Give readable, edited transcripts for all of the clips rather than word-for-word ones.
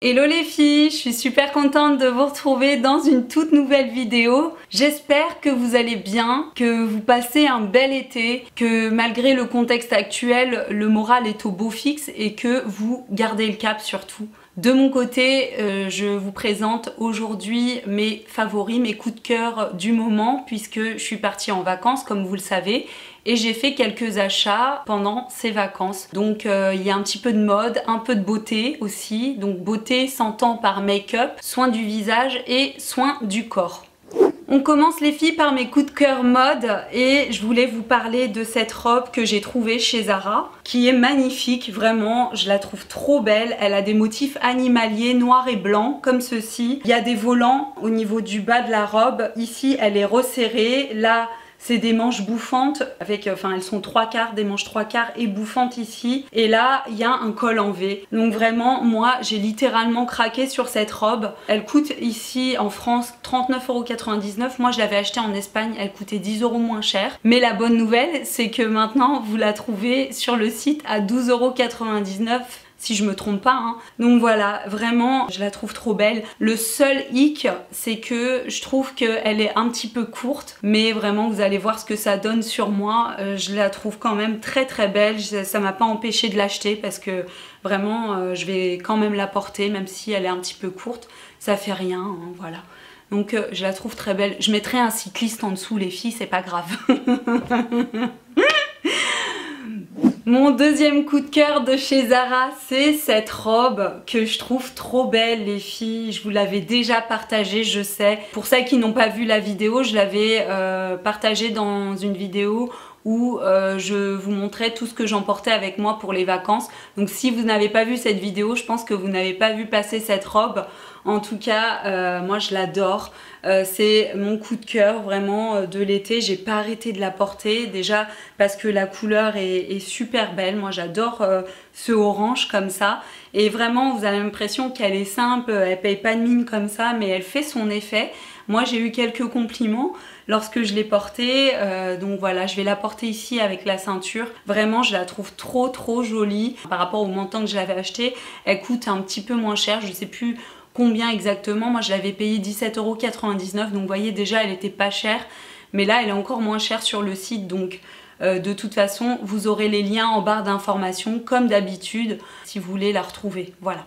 Hello les filles, je suis super contente de vous retrouver dans une toute nouvelle vidéo. J'espère que vous allez bien, que vous passez un bel été, que malgré le contexte actuel, le moral est au beau fixe et que vous gardez le cap surtout. De mon côté, je vous présente aujourd'hui mes favoris, mes coups de cœur du moment puisque je suis partie en vacances comme vous le savez et j'ai fait quelques achats pendant ces vacances. Donc il y a un petit peu de mode, un peu de beauté aussi. Donc beauté s'entend par make-up, soin du visage et soin du corps. On commence les filles par mes coups de cœur mode et je voulais vous parler de cette robe que j'ai trouvée chez Zara qui est magnifique, vraiment je la trouve trop belle. Elle a des motifs animaliers noir et blanc comme ceci. Il y a des volants au niveau du bas de la robe, ici elle est resserrée, là c'est des manches bouffantes avec, enfin elles sont 3/4, des manches 3/4 et bouffantes ici. Et là, il y a un col en V. Donc vraiment, moi, j'ai littéralement craqué sur cette robe. Elle coûte ici en France 39,99 €. Moi, je l'avais achetée en Espagne, elle coûtait 10 € moins cher. Mais la bonne nouvelle, c'est que maintenant, vous la trouvez sur le site à 12,99 €. Si je me trompe pas, hein. Donc voilà, vraiment je la trouve trop belle. Le seul hic, c'est que je trouve qu'elle est un petit peu courte, mais vraiment vous allez voir ce que ça donne sur moi. Je la trouve quand même très très belle. Ça m'a pas empêché de l'acheter parce que vraiment je vais quand même la porter, même si elle est un petit peu courte, ça fait rien, hein, voilà. Donc je la trouve très belle. Je mettrai un cycliste en dessous les filles, c'est pas grave. Mon deuxième coup de cœur de chez Zara, c'est cette robe que je trouve trop belle les filles. Je vous l'avais déjà partagée, je sais. Pour celles qui n'ont pas vu la vidéo, je l'avais partagée dans une vidéo où je vous montrais tout ce que j'emportais avec moi pour les vacances. Donc si vous n'avez pas vu cette vidéo, je pense que vous n'avez pas vu passer cette robe. En tout cas, moi je l'adore. C'est mon coup de cœur vraiment de l'été. J'ai pas arrêté de la porter déjà parce que la couleur est super belle. Moi j'adore ce orange comme ça. Et vraiment vous avez l'impression qu'elle est simple, elle paye pas de mine comme ça, mais elle fait son effet. Moi j'ai eu quelques compliments lorsque je l'ai portée, donc voilà, je vais la porter ici avec la ceinture. Vraiment je la trouve trop jolie. Par rapport au montant que je l'avais acheté, elle coûte un petit peu moins cher, je sais plus combien exactement. Moi je l'avais payé 17,99 €, donc vous voyez déjà elle était pas chère, mais là elle est encore moins chère sur le site. Donc de toute façon vous aurez les liens en barre d'informations comme d'habitude si vous voulez la retrouver, voilà.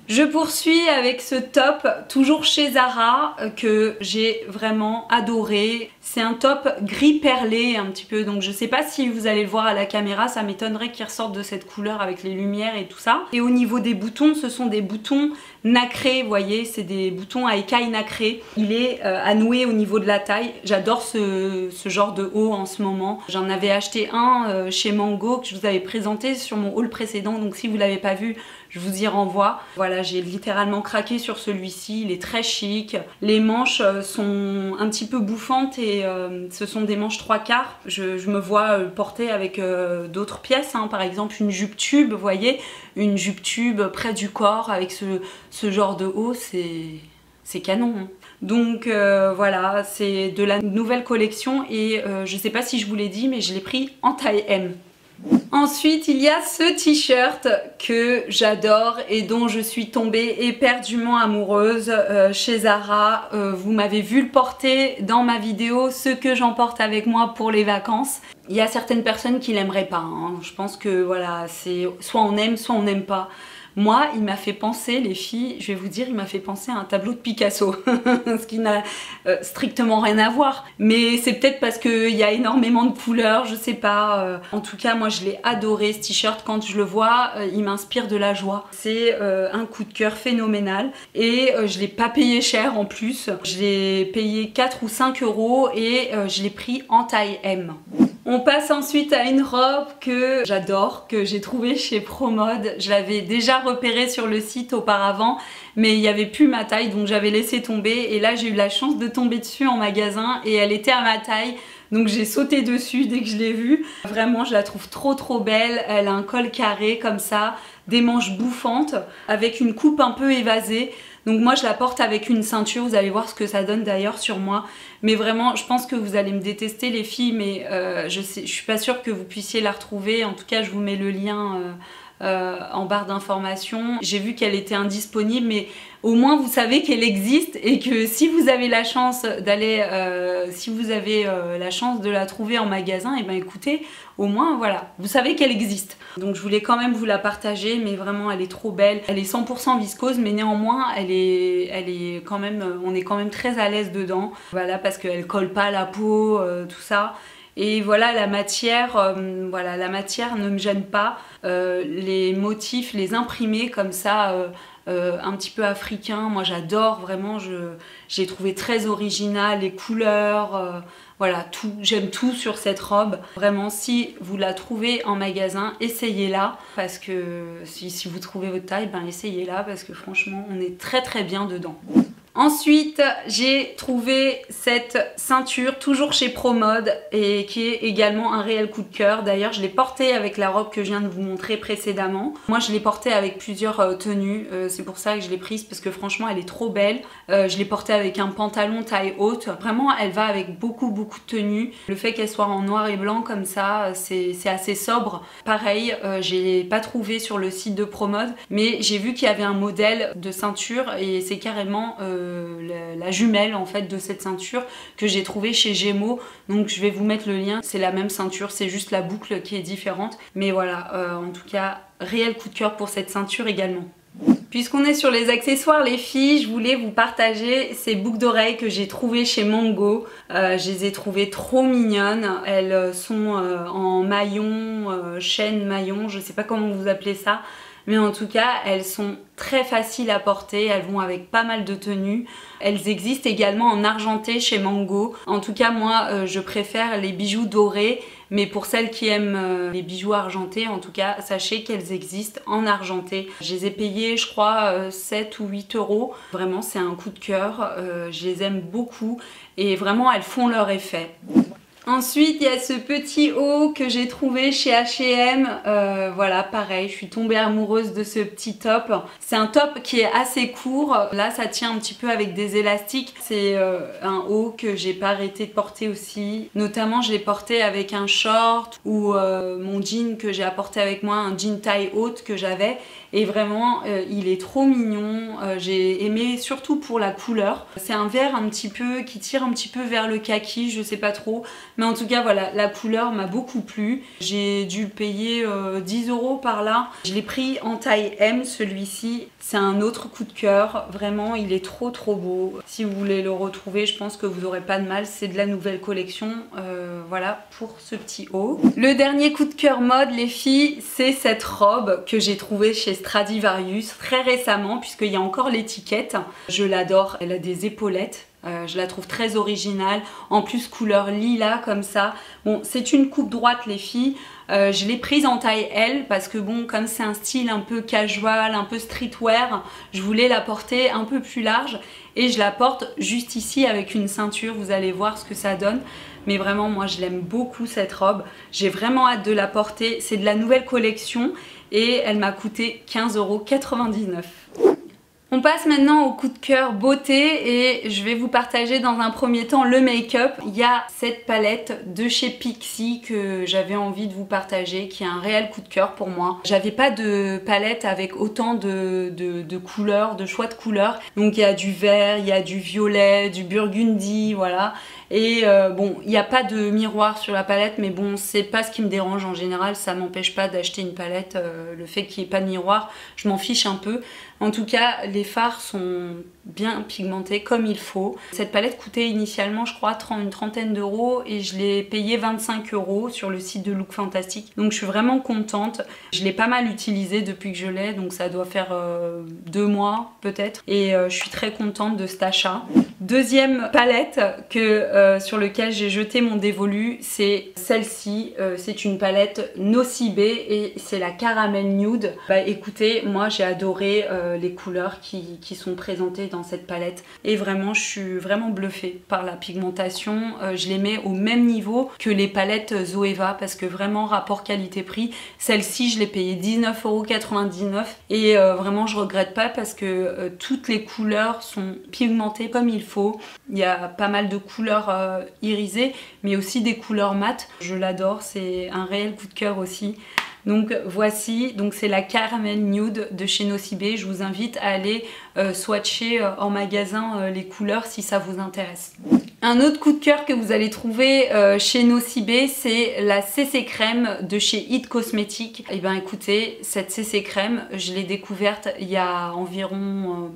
Je poursuis avec ce top, toujours chez Zara, que j'ai vraiment adoré. C'est un top gris perlé un petit peu, donc je sais pas si vous allez le voir à la caméra, ça m'étonnerait qu'il ressorte de cette couleur avec les lumières et tout ça. Et au niveau des boutons, ce sont des boutons nacrés, vous voyez, c'est des boutons à écailles nacrées. Il est à nouer au niveau de la taille. J'adore ce genre de haut en ce moment. J'en avais acheté un chez Mango que je vous avais présenté sur mon haul précédent, donc si vous l'avez pas vu, je vous y renvoie. Voilà, j'ai littéralement craqué sur celui-ci, il est très chic. Les manches sont un petit peu bouffantes et ce sont des manches 3/4. Je me vois porter avec d'autres pièces, hein. Par exemple une jupe tube, vous voyez, une jupe tube près du corps avec ce genre de haut, c'est canon, hein. Donc voilà, c'est de la nouvelle collection et je sais pas si je vous l'ai dit, mais je l'ai pris en taille M. Ensuite, il y a ce t-shirt que j'adore et dont je suis tombée éperdument amoureuse chez Zara. Vous m'avez vu le porter dans ma vidéo, ce que j'emporte avec moi pour les vacances. Il y a certaines personnes qui l'aimeraient pas, hein. Je pense que voilà, c'est soit on aime, soit on n'aime pas. Moi, il m'a fait penser, les filles, je vais vous dire, il m'a fait penser à un tableau de Picasso, ce qui n'a strictement rien à voir. Mais c'est peut-être parce qu'il y a énormément de couleurs, je sais pas. En tout cas, moi, je l'ai adoré, ce t-shirt. Quand je le vois, il m'inspire de la joie. C'est un coup de cœur phénoménal. Et je l'ai pas payé cher en plus. Je l'ai payé 4 ou 5 € et je l'ai pris en taille M. On passe ensuite à une robe que j'adore, que j'ai trouvée chez Promode. Je l'avais déjà repérée sur le site auparavant, mais il n'y avait plus ma taille, donc j'avais laissé tomber. Et là, j'ai eu la chance de tomber dessus en magasin et elle était à ma taille. Donc j'ai sauté dessus dès que je l'ai vue. Vraiment, je la trouve trop belle. Elle a un col carré comme ça, des manches bouffantes, avec une coupe un peu évasée. Donc moi je la porte avec une ceinture, vous allez voir ce que ça donne d'ailleurs sur moi. Mais vraiment, je pense que vous allez me détester les filles, mais je suis pas sûre que vous puissiez la retrouver. En tout cas, je vous mets le lien en barre d'information. J'ai vu qu'elle était indisponible, mais au moins vous savez qu'elle existe et que si vous avez la chance d'aller, si vous avez la chance de la trouver en magasin, et ben écoutez, au moins voilà, vous savez qu'elle existe. Donc je voulais quand même vous la partager, mais vraiment elle est trop belle. Elle est 100% viscose, mais néanmoins elle est quand même, on est quand même très à l'aise dedans. Voilà, parce qu'elle colle pas à la peau, tout ça. Et voilà, la matière ne me gêne pas. Les motifs, les imprimés comme ça, un petit peu africains, moi j'adore vraiment. J'ai trouvé très original, les couleurs, voilà, tout. J'aime tout sur cette robe. Vraiment, si vous la trouvez en magasin, essayez-la. Parce que si vous trouvez votre taille, ben essayez-la parce que franchement, on est très très bien dedans. Ensuite, j'ai trouvé cette ceinture, toujours chez ProMode, et qui est également un réel coup de cœur. D'ailleurs, je l'ai portée avec la robe que je viens de vous montrer précédemment. Moi, je l'ai portée avec plusieurs tenues, c'est pour ça que je l'ai prise, parce que franchement, elle est trop belle. Je l'ai portée avec un pantalon taille haute. Vraiment, elle va avec beaucoup de tenues. Le fait qu'elle soit en noir et blanc comme ça, c'est assez sobre. Pareil, j'ai pas trouvé sur le site de ProMode, mais j'ai vu qu'il y avait un modèle de ceinture, et c'est carrément la jumelle en fait de cette ceinture que j'ai trouvé chez Gémeaux. Donc je vais vous mettre le lien, c'est la même ceinture, c'est juste la boucle qui est différente, mais voilà, en tout cas réel coup de cœur pour cette ceinture également. Puisqu'on est sur les accessoires les filles, je voulais vous partager ces boucles d'oreilles que j'ai trouvées chez Mango. Je les ai trouvées trop mignonnes. Elles sont en maillon, chaîne maillon, je sais pas comment vous appelez ça. Mais en tout cas, elles sont très faciles à porter, elles vont avec pas mal de tenues. Elles existent également en argenté chez Mango. En tout cas, moi, je préfère les bijoux dorés. Mais pour celles qui aiment les bijoux argentés, en tout cas, sachez qu'elles existent en argenté. Je les ai payées, je crois, 7 ou 8 euros. Vraiment, c'est un coup de cœur. Je les aime beaucoup et vraiment, elles font leur effet. Ensuite, il y a ce petit haut que j'ai trouvé chez H&M. Voilà, pareil, je suis tombée amoureuse de ce petit top. C'est un top qui est assez court. Là, ça tient un petit peu avec des élastiques. C'est un haut que j'ai pas arrêté de porter aussi. Notamment, je l'ai porté avec un short ou mon jean que j'ai apporté avec moi, un jean taille haute que j'avais. Et vraiment, il est trop mignon. J'ai aimé surtout pour la couleur. C'est un vert un petit peu qui tire un petit peu vers le kaki, je sais pas trop. Mais en tout cas, voilà, la couleur m'a beaucoup plu. J'ai dû payer 10 euros par là. Je l'ai pris en taille M, celui-ci. C'est un autre coup de cœur. Vraiment, il est trop beau. Si vous voulez le retrouver, je pense que vous n'aurez pas de mal. C'est de la nouvelle collection. Voilà, pour ce petit haut. Le dernier coup de cœur mode, les filles, c'est cette robe que j'ai trouvée chez Stradivarius très récemment, puisqu'il y a encore l'étiquette. Je l'adore. Elle a des épaulettes. Je la trouve très originale, en plus couleur lilas comme ça. Bon, c'est une coupe droite les filles. Je l'ai prise en taille L parce que bon, comme c'est un style un peu casual, un peu streetwear, je voulais la porter un peu plus large et je la porte juste ici avec une ceinture. Vous allez voir ce que ça donne. Mais vraiment, moi, je l'aime beaucoup cette robe. J'ai vraiment hâte de la porter. C'est de la nouvelle collection et elle m'a coûté 15,99 €. On passe maintenant au coup de cœur beauté et je vais vous partager dans un premier temps le make-up. Il y a cette palette de chez Pixi que j'avais envie de vous partager, qui est un réel coup de cœur pour moi. J'avais pas de palette avec autant de couleurs, de choix de couleurs. Donc il y a du vert, il y a du violet, du burgundy, voilà. Et bon, il n'y a pas de miroir sur la palette, mais bon, c'est pas ce qui me dérange en général. Ça m'empêche pas d'acheter une palette. Le fait qu'il n'y ait pas de miroir, je m'en fiche un peu. En tout cas, les fards sont bien pigmentés comme il faut. Cette palette coûtait initialement, je crois, une trentaine d'euros et je l'ai payé 25 € sur le site de Look Fantastic. Donc je suis vraiment contente. Je l'ai pas mal utilisée depuis que je l'ai, donc ça doit faire 2 mois peut-être. Et je suis très contente de cet achat. Deuxième palette sur laquelle j'ai jeté mon dévolu, c'est celle-ci. C'est une palette Nocibé et c'est la Caramel Nude. Bah écoutez, moi j'ai adoré les couleurs qui sont présentées dans cette palette et vraiment je suis vraiment bluffée par la pigmentation. Je les mets au même niveau que les palettes Zoeva parce que vraiment rapport qualité-prix, celle-ci je l'ai payée 19,99 € et vraiment je regrette pas parce que toutes les couleurs sont pigmentées comme il faut. Il y a pas mal de couleurs irisées mais aussi des couleurs mates. Je l'adore, c'est un réel coup de cœur aussi. Donc voici, donc c'est la Caramel Nude de chez Nocibé. Je vous invite à aller swatcher en magasin les couleurs si ça vous intéresse. Un autre coup de cœur que vous allez trouver chez Nocibé, c'est la CC Crème de chez It Cosmetics. Et bien écoutez, cette CC Crème, je l'ai découverte il y a environ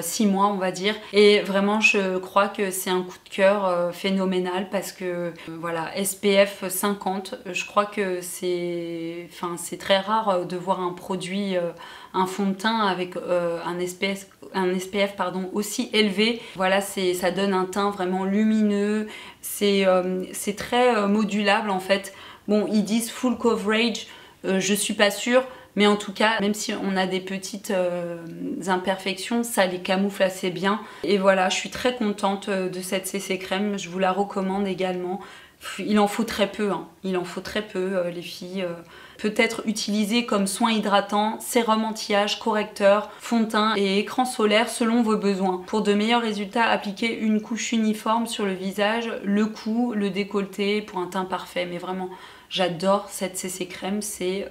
6 mois on va dire, et vraiment je crois que c'est un coup de cœur phénoménal parce que voilà, SPF 50, je crois que c'est très rare de voir un produit, un fond de teint avec un SPF pardon, aussi élevé. Voilà, ça donne un teint vraiment lumineux, c'est très modulable en fait. Bon, ils disent full coverage, je suis pas sûre, mais en tout cas, même si on a des petites imperfections, ça les camoufle assez bien. Et voilà, je suis très contente de cette CC Crème, je vous la recommande également. Il en faut très peu, hein. Il en faut très peu, les filles. Peut être utilisé comme soin hydratant, sérum anti-âge, correcteur, fond de teint et écran solaire selon vos besoins. Pour de meilleurs résultats, appliquez une couche uniforme sur le visage, le cou, le décolleté pour un teint parfait. Mais vraiment, j'adore cette CC Crème, c'est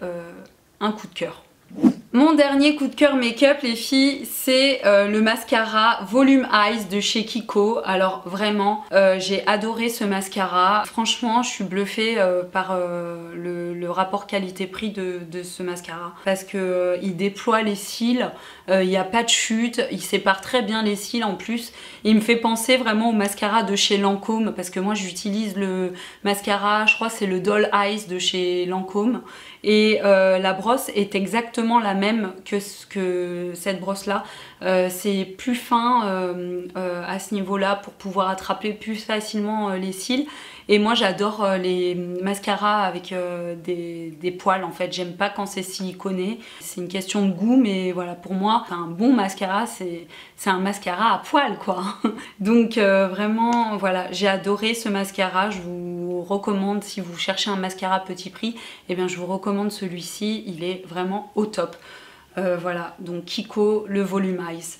un coup de cœur. Mon dernier coup de cœur make-up les filles, c'est le mascara Volume Eyes de chez Kiko. Alors vraiment, j'ai adoré ce mascara. Franchement, je suis bluffée par le rapport qualité-prix de ce mascara. Parce que il déploie les cils, il n'y a pas de chute, il sépare très bien les cils en plus. Il me fait penser vraiment au mascara de chez Lancôme, parce que moi j'utilise le mascara, je crois c'est le Doll Eyes de chez Lancôme. Et la brosse est exactement la même que cette brosse là. C'est plus fin à ce niveau là pour pouvoir attraper plus facilement les cils. Et moi j'adore les mascaras avec des poils en fait. J'aime pas quand c'est siliconé. C'est une question de goût, mais voilà, pour moi un bon mascara c'est un mascara à poils quoi. Donc vraiment voilà, j'ai adoré ce mascara. Je vous recommande, si vous cherchez un mascara petit prix, eh bien je vous recommande celui-ci, il est vraiment au top. Voilà, donc Kiko, le Volume Eyes.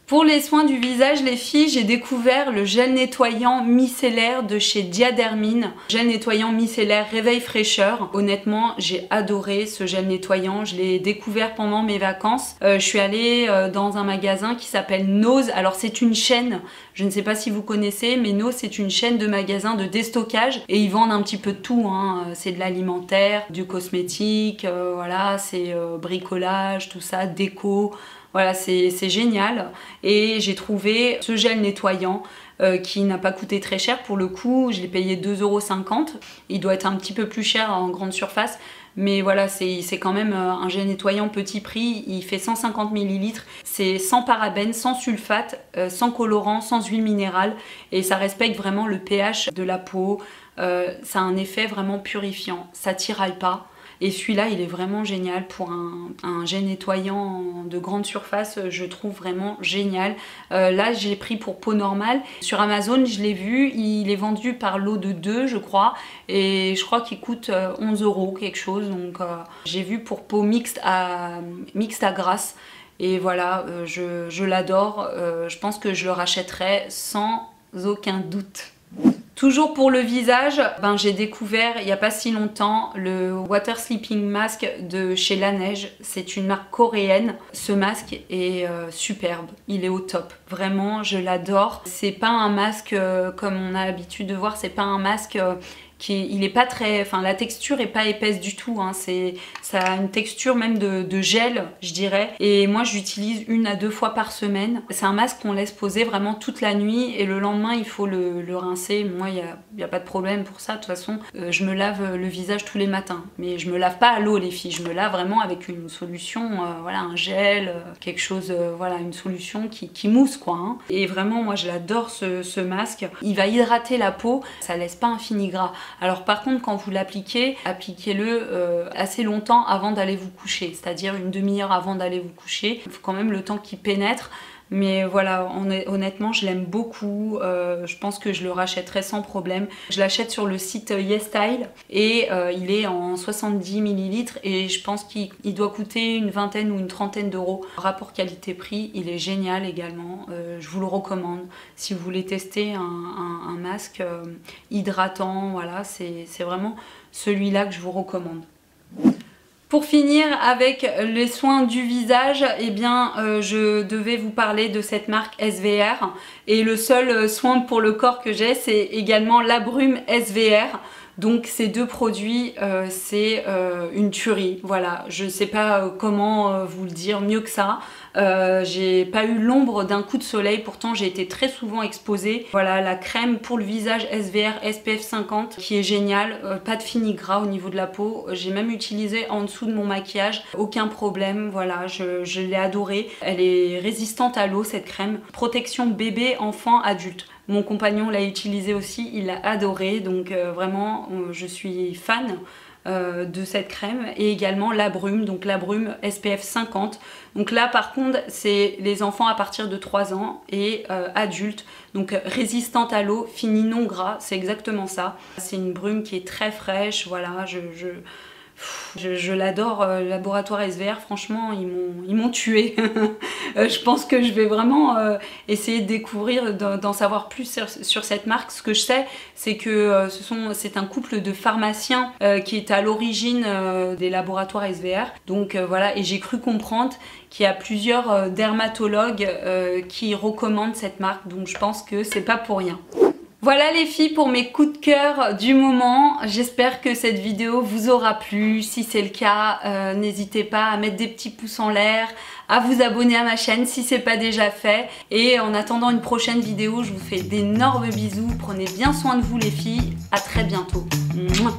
Pour les soins du visage les filles, j'ai découvert le gel nettoyant micellaire de chez Diadermine. Gel nettoyant micellaire réveil fraîcheur. Honnêtement, j'ai adoré ce gel nettoyant. Je l'ai découvert pendant mes vacances. Je suis allée dans un magasin qui s'appelle Nose. Alors c'est une chaîne, je ne sais pas si vous connaissez, mais Nose c'est une chaîne de magasins de déstockage. Et ils vendent un petit peu de tout, hein. C'est de l'alimentaire, du cosmétique, voilà, c'est bricolage, tout ça, déco. Voilà, c'est génial. Et j'ai trouvé ce gel nettoyant qui n'a pas coûté très cher pour le coup. Je l'ai payé 2,50 €. Il doit être un petit peu plus cher en grande surface. Mais voilà, c'est quand même un gel nettoyant petit prix. Il fait 150 ml. C'est sans parabènes, sans sulfate, sans colorant, sans huile minérale. Et ça respecte vraiment le pH de la peau. Ça a un effet vraiment purifiant. Ça tiraille pas. Et celui-là, il est vraiment génial pour un gel nettoyant de grande surface, je trouve vraiment génial. Là, j'ai pris pour peau normale. Sur Amazon, je l'ai vu, il est vendu par lot de 2, je crois. Et je crois qu'il coûte 11 € quelque chose. Donc, j'ai vu pour peau mixte à grasse. Et voilà, je l'adore. Je pense que je le rachèterai sans aucun doute. Toujours pour le visage, j'ai découvert il n'y a pas si longtemps le Water Sleeping Mask de chez Laneige. C'est une marque coréenne. Ce masque est superbe, il est au top. Vraiment, je l'adore. C'est pas un masque comme on a l'habitude de voir, c'est pas un masque il est pas très, la texture est pas épaisse du tout, hein. Ça a une texture même de gel, je dirais. Et moi, j'utilise 1 à 2 fois par semaine. C'est un masque qu'on laisse poser vraiment toute la nuit et le lendemain, il faut le rincer. Moi, il y a pas de problème pour ça. De toute façon, je me lave le visage tous les matins. Mais je me lave pas à l'eau, les filles. Je me lave vraiment avec une solution, voilà, un gel, quelque chose, voilà, une solution qui mousse, quoi, hein. Et vraiment, moi, je l'adore ce masque. Il va hydrater la peau, ça laisse pas un fini gras. Alors par contre, quand vous l'appliquez, appliquez-le assez longtemps avant d'aller vous coucher, c'est-à-dire une demi-heure avant d'aller vous coucher. Il faut quand même le temps qu'il pénètre. Mais voilà, honnêtement, je l'aime beaucoup. Je pense que je le rachèterai sans problème. Je l'achète sur le site YesStyle et il est en 70 ml et je pense qu'il doit coûter une vingtaine ou une trentaine d'euros. Rapport qualité-prix, il est génial également. Je vous le recommande. Si vous voulez tester un masque hydratant, voilà, c'est vraiment celui-là que je vous recommande. Pour finir avec les soins du visage, eh bien je devais vous parler de cette marque SVR et le seul soin pour le corps que j'ai, c'est également la brume SVR. Donc ces deux produits, c'est une tuerie. Voilà, je sais pas comment vous le dire mieux que ça. J'ai pas eu l'ombre d'un coup de soleil, pourtant j'ai été très souvent exposée. Voilà, la crème pour le visage SVR SPF 50 qui est géniale, pas de fini gras au niveau de la peau. J'ai même utilisé en dessous de mon maquillage, aucun problème. Voilà, je l'ai adorée. Elle est résistante à l'eau cette crème. Protection bébé, enfant, adulte. Mon compagnon l'a utilisé aussi, il l'a adoré, donc vraiment je suis fan de cette crème. Et également la brume, donc la brume SPF 50. Donc là par contre c'est les enfants à partir de 3 ans et adultes, donc résistante à l'eau, fini non gras, c'est exactement ça. C'est une brume qui est très fraîche, voilà, je l'adore, Laboratoire SVR, franchement ils m'ont tué. Je pense que je vais vraiment essayer de découvrir, d'en savoir plus sur cette marque. Ce que je sais, c'est que c'est un couple de pharmaciens qui est à l'origine des laboratoires SVR. Donc voilà, et j'ai cru comprendre qu'il y a plusieurs dermatologues qui recommandent cette marque, donc je pense que c'est pas pour rien. Voilà les filles pour mes coups de cœur du moment. J'espère que cette vidéo vous aura plu. Si c'est le cas, n'hésitez pas à mettre des petits pouces en l'air, à vous abonner à ma chaîne si c'est pas déjà fait. Et en attendant une prochaine vidéo, je vous fais d'énormes bisous. Prenez bien soin de vous les filles. À très bientôt. Mouah.